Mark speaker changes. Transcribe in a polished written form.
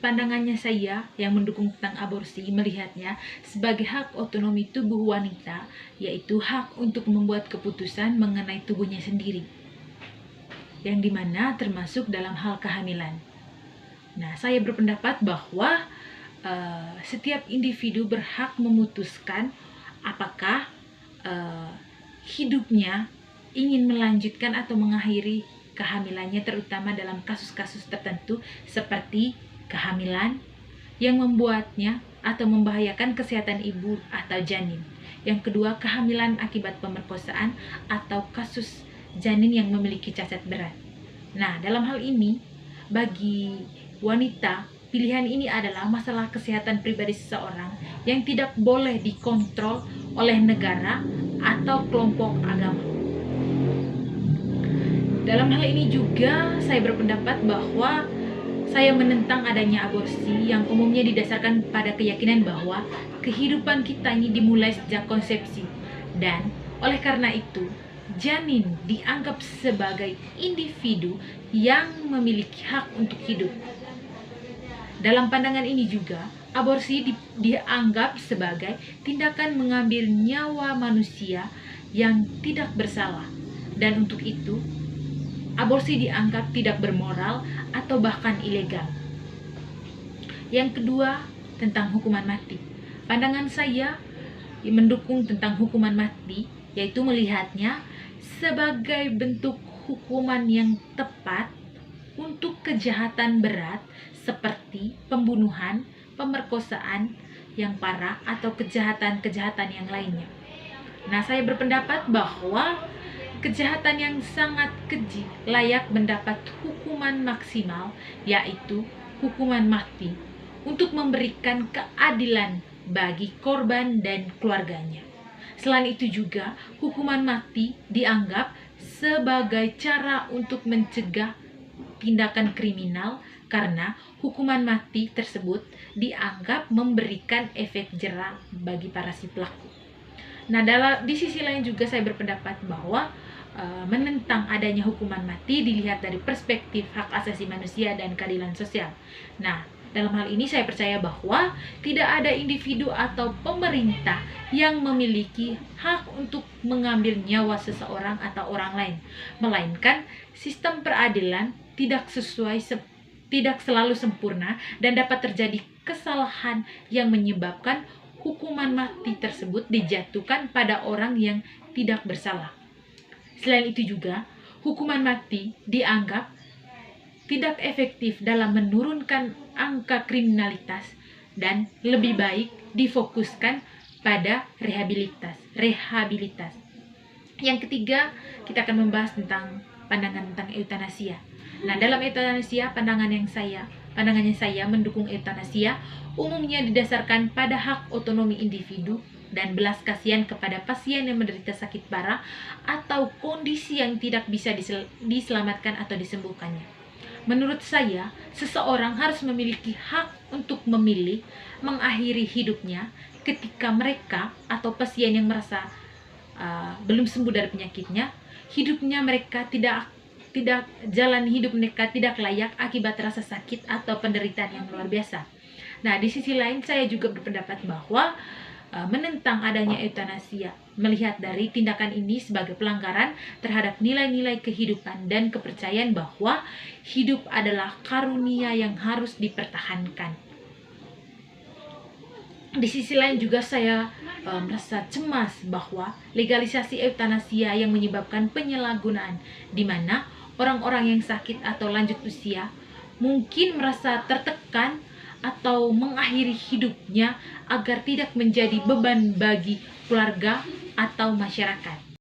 Speaker 1: pandangannya saya yang mendukung tentang aborsi melihatnya sebagai hak otonomi tubuh wanita, yaitu hak untuk membuat keputusan mengenai tubuhnya sendiri, yang dimana termasuk dalam hal kehamilan. Nah, saya berpendapat bahwa setiap individu berhak memutuskan apakah hidupnya ingin melanjutkan atau mengakhiri kehamilannya, terutama dalam kasus-kasus tertentu seperti kehamilan yang membuatnya atau membahayakan kesehatan ibu atau janin. Yang kedua, kehamilan akibat pemerkosaan atau kasus janin yang memiliki cacat berat. Nah, dalam hal ini, bagi wanita, pilihan ini adalah masalah kesehatan pribadi seseorang yang tidak boleh dikontrol oleh negara atau kelompok agama. Dalam hal ini juga saya berpendapat bahwa saya menentang adanya aborsi yang umumnya didasarkan pada keyakinan bahwa kehidupan kita ini dimulai sejak konsepsi, dan oleh karena itu janin dianggap sebagai individu yang memiliki hak untuk hidup. Dalam pandangan ini juga, aborsi dianggap sebagai tindakan mengambil nyawa manusia yang tidak bersalah, dan untuk itu aborsi dianggap tidak bermoral atau bahkan ilegal. Yang kedua, tentang hukuman mati. Pandangan saya mendukung tentang hukuman mati, yaitu melihatnya sebagai bentuk hukuman yang tepat untuk kejahatan berat seperti pembunuhan, pemerkosaan yang parah, atau kejahatan-kejahatan yang lainnya. Nah, saya berpendapat bahwa kejahatan yang sangat keji layak mendapat hukuman maksimal, yaitu hukuman mati, untuk memberikan keadilan bagi korban dan keluarganya. Selain itu juga, hukuman mati dianggap sebagai cara untuk mencegah tindakan kriminal, karena hukuman mati tersebut dianggap memberikan efek jera bagi para si pelaku. Nah, di sisi lain juga saya berpendapat bahwa menentang adanya hukuman mati dilihat dari perspektif hak asasi manusia dan keadilan sosial. Nah, dalam hal ini saya percaya bahwa tidak ada individu atau pemerintah yang memiliki hak untuk mengambil nyawa seseorang atau orang lain, melainkan sistem peradilan tidak selalu sempurna dan dapat terjadi kesalahan yang menyebabkan hukuman mati tersebut dijatuhkan pada orang yang tidak bersalah. Selain itu juga, hukuman mati dianggap tidak efektif dalam menurunkan angka kriminalitas dan lebih baik difokuskan pada rehabilitas. Yang ketiga, kita akan membahas tentang pandangan tentang eutanasia. Nah, dalam eutanasia, pandangannya saya mendukung eutanasia umumnya didasarkan pada hak otonomi individu dan belas kasihan kepada pasien yang menderita sakit parah atau kondisi yang tidak bisa diselamatkan atau disembuhkannya. Menurut saya, seseorang harus memiliki hak untuk memilih mengakhiri hidupnya ketika mereka atau pasien yang merasa belum sembuh dari penyakitnya, jalan hidup mereka tidak layak akibat rasa sakit atau penderitaan yang luar biasa. Nah, di sisi lain saya juga berpendapat bahwa menentang adanya eutanasia, melihat dari tindakan ini sebagai pelanggaran terhadap nilai-nilai kehidupan dan kepercayaan bahwa hidup adalah karunia yang harus dipertahankan. Di sisi lain juga saya merasa cemas bahwa legalisasi eutanasia yang menyebabkan penyalahgunaan, di mana orang-orang yang sakit atau lanjut usia mungkin merasa tertekan atau mengakhiri hidupnya agar tidak menjadi beban bagi keluarga atau masyarakat.